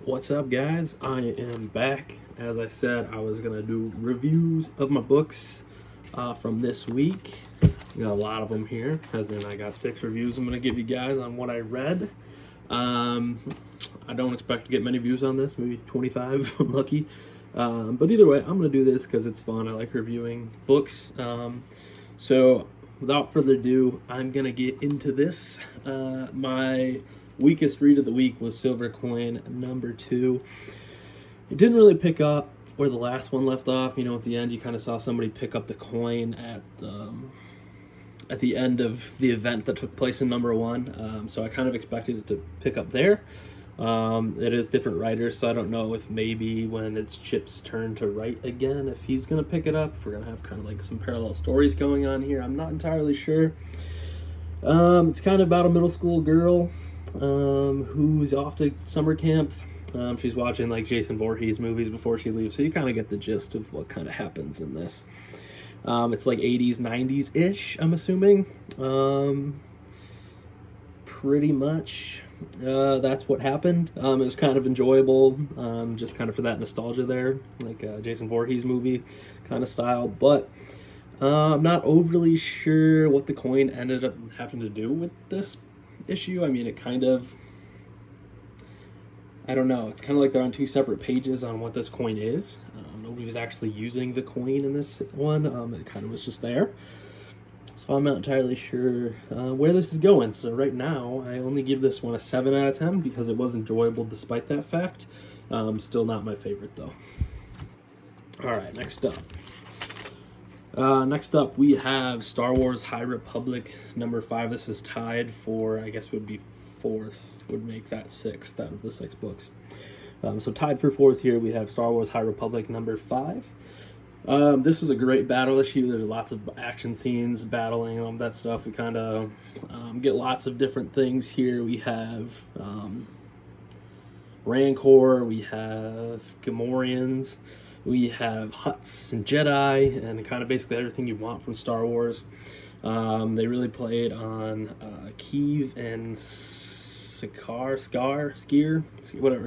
What's up, guys? I am back. As I said, I was going to do reviews of my books from this week. Got a lot of them here, as in I got 6 reviews I'm going to give you guys on what I read. I don't expect to get many views on this, maybe 25 if I'm lucky. But either way, I'm going to do this because it's fun. I like reviewing books. So without further ado, I'm going to get into this. My weakest read of the week was Silver Coin number 2. It didn't really pick up where the last one left off. You know, at the end, you kind of saw somebody pick up the coin at the end of the event that took place in number 1. So I kind of expected it to pick up there. It is different writers, so I don't know if maybe when it's Chip's turn to write again, if he's going to pick it up, if we're going to have kind of like some parallel stories going on here. I'm not entirely sure. It's kind of about a middle school girl who's off to summer camp. She's watching like Jason Voorhees movies before she leaves, so you kind of get the gist of what kind of happens in this. It's like 80s, 90s-ish, I'm assuming. Pretty much that's what happened. It was kind of enjoyable, just kind of for that nostalgia there, like a Jason Voorhees movie kind of style, but I'm not overly sure what the coin ended up having to do with this issue. I mean, it kind of, I don't know, it's kind of like they're on 2 separate pages on what this coin is. Nobody was actually using the coin in this one. It kind of was just there. So I'm not entirely sure where this is going. So right now, I only give this one a 7 out of 10 because it was enjoyable despite that fact. Still not my favorite, though. All right, next up. Next up, we have Star Wars High Republic number 5. This is tied for, I guess would be 4th, would make that 6th out of the 6 books. So tied for 4th here, we have Star Wars High Republic number 5. This was a great battle issue. There's lots of action scenes, battling, all that stuff. We kind of get lots of different things here. We have Rancor, we have Gamorreans, we have Hutts and Jedi, and kind of basically everything you want from Star Wars. They really played on Keeve and Skier,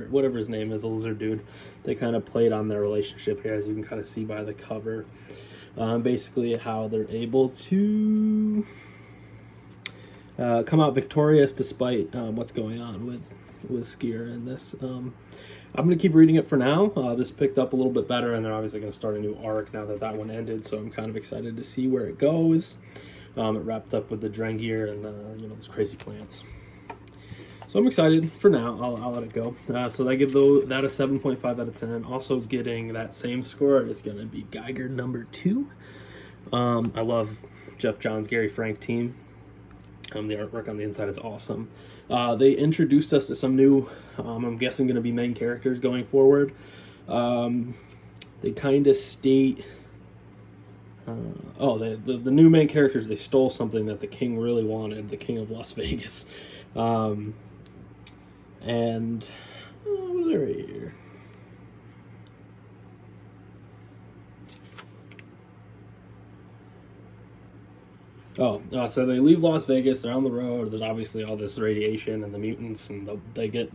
whatever his name is, the lizard dude. They kind of played on their relationship here, as you can kind of see by the cover. Basically, how they're able to come out victorious despite what's going on with Skier in this. I'm going to keep reading it for now. This picked up a little bit better, and they're obviously going to start a new arc now that that one ended, so I'm kind of excited to see where it goes. It wrapped up with the Drengir and those crazy plants. So I'm excited for now. I'll let it go. So I give that a 7.5 out of 10. Also getting that same score is going to be Geiger number 2. I love Jeff Johns, Gary Frank team. The artwork on the inside is awesome. They introduced us to some new, I'm guessing going to be main characters going forward. They kind of state, the new main characters, they stole something that the king really wanted, the king of Las Vegas. And what are they here? So they leave Las Vegas. They're on the road. There's obviously all this radiation and the mutants, and they get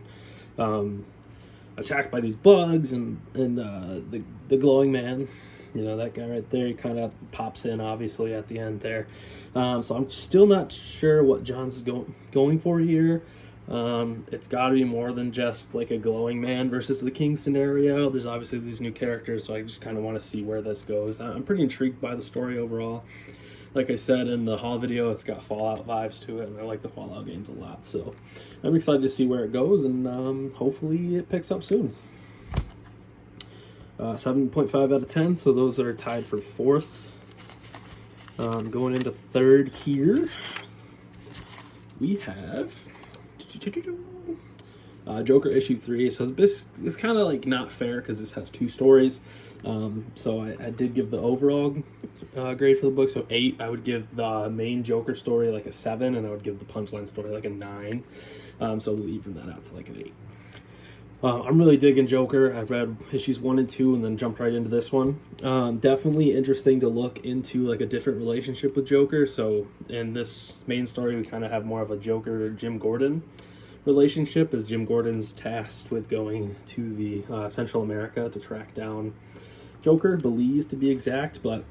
attacked by these bugs, and the glowing man, that guy right there, he kind of pops in obviously at the end there. So I'm still not sure what Johns is going for here. It's got to be more than just like a glowing man versus the king scenario. There's obviously these new characters, so I just kind of want to see where this goes. I'm pretty intrigued by the story overall. Like I said in the haul video, it's got Fallout vibes to it, and I like the Fallout games a lot. So I'm excited to see where it goes, and hopefully it picks up soon. 7.5 out of 10, so those are tied for 4th. Going into 3rd here, we have Joker issue 3. So it's kind of like not fair because this has 2 stories. So I did give the overall grade for the book, so 8. I would give the main Joker story like a 7, and I would give the Punchline story like a 9. So we'll even that out to like an 8. I'm really digging Joker. I've read issues 1 and 2 and then jumped right into this one. Definitely interesting to look into like a different relationship with Joker. So in this main story, we kind of have more of a Joker Jim Gordon relationship, as Jim Gordon's tasked with going to the Central America to track down Joker, Belize to be exact, but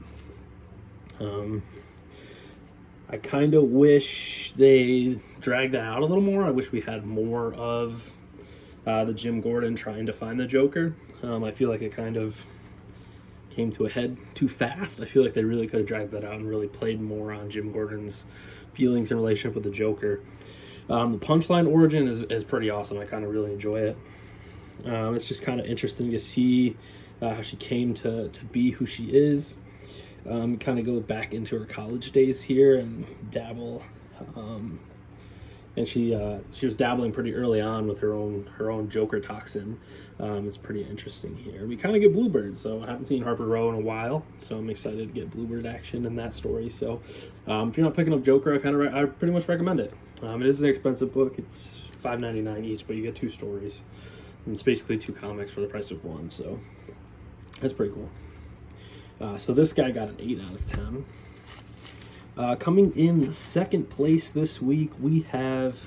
I kind of wish they dragged that out a little more. I wish we had more of the Jim Gordon trying to find the Joker. I feel like it kind of came to a head too fast. I feel like they really could have dragged that out and really played more on Jim Gordon's feelings and relationship with the Joker. The Punchline origin is pretty awesome. I kind of really enjoy it. It's just kind of interesting to see how she came to be who she is. Kind of go back into her college days here and dabble. And she was dabbling pretty early on with her own Joker toxin. It's pretty interesting here. We kind of get Bluebird, so I haven't seen Harper Row in a while, so I'm excited to get Bluebird action in that story. So if you're not picking up Joker, I pretty much recommend it. It is an expensive book. It's $5.99 each, but you get 2 stories. And it's basically 2 comics for the price of 1, so that's pretty cool. So this guy got an 8 out of 10. Coming in second place this week, we have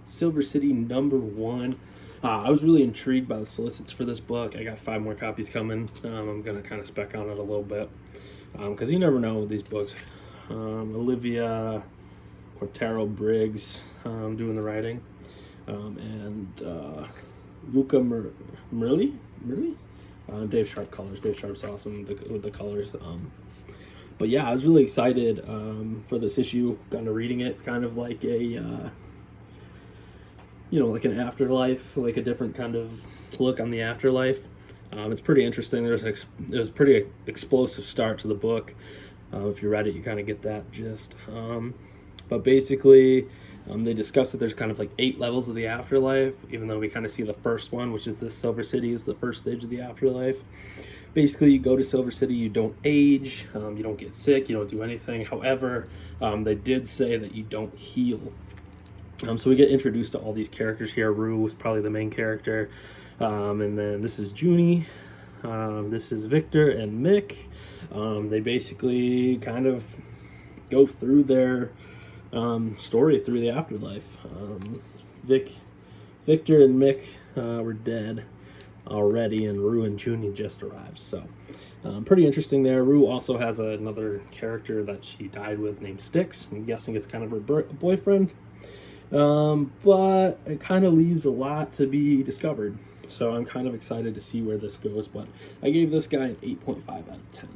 Silver City #1. I was really intrigued by the solicits for this book. I got 5 more copies coming. I'm going to kind of spec on it a little bit because you never know with these books. Olivia Cortero Briggs doing the writing, and Luca Merli? Dave Sharp colors. Dave Sharp's awesome with the colors. But yeah, I was really excited for this issue. Kind of reading it. It's kind of like a, like an afterlife, like a different kind of look on the afterlife. It's pretty interesting. There's a pretty explosive start to the book. If you read it, you kind of get that gist. But basically, they discuss that there's kind of like 8 levels of the afterlife, even though we kind of see the first one, which is this Silver City, is the first stage of the afterlife. Basically, you go to Silver City, you don't age, you don't get sick, you don't do anything. However, they did say that you don't heal. So we get introduced to all these characters here. Rue was probably the main character. And then this is Junie. This is Victor and Mick. They basically kind of go through their story through the afterlife. Victor and Mick were dead already, and Rue and Junie just arrived. So pretty interesting there. Rue also has another character that she died with named Styx. I'm guessing it's kind of her boyfriend. But it kind of leaves a lot to be discovered. So I'm kind of excited to see where this goes. But I gave this guy an 8.5 out of 10.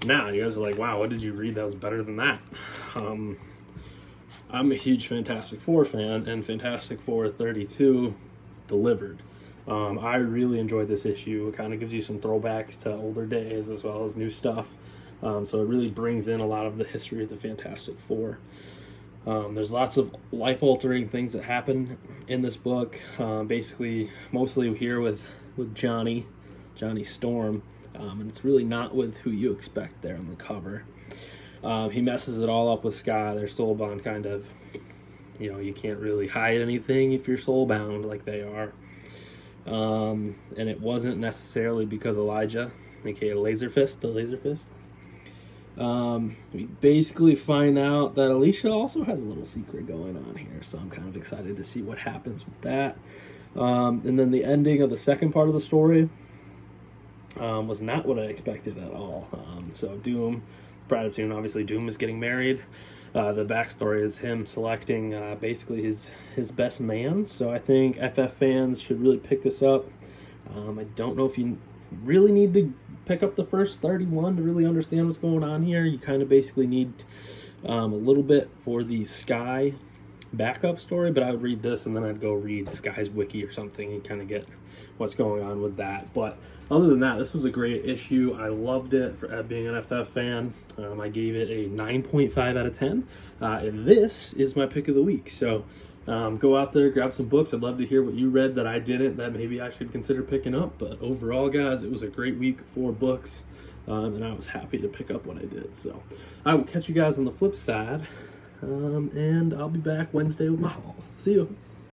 Now, you guys are like, wow, what did you read that was better than that? I'm a huge Fantastic Four fan, and Fantastic Four 32 delivered. I really enjoyed this issue. It kind of gives you some throwbacks to older days as well as new stuff. So it really brings in a lot of the history of the Fantastic Four. There's lots of life-altering things that happen in this book. Basically, mostly here with Johnny Storm. And it's really not with who you expect there on the cover. He messes it all up with Scott. Their soul bond kind of, you can't really hide anything if you're soul bound like they are. And it wasn't necessarily because Elijah, aka the Laser Fist. We basically find out that Alicia also has a little secret going on here, so I'm kind of excited to see what happens with that. And then the ending of the second part of the story was not what I expected at all. So Doom, Brad of Doom, obviously Doom is getting married. The backstory is him selecting basically his best man. So I think FF fans should really pick this up. I don't know if you really need to pick up the first 31 to really understand what's going on here. You kind of basically need a little bit for the Sky backup story, but I would read this and then I'd go read Sky's wiki or something and kind of get what's going on with that. But other than that, this was a great issue. I loved it for being an FF fan. I gave it a 9.5 out of 10. And this is my pick of the week. So go out there, grab some books. I'd love to hear what you read that I didn't, that maybe I should consider picking up. But overall, guys, it was a great week for books. And I was happy to pick up what I did. So I will catch you guys on the flip side. And I'll be back Wednesday with my haul. See you.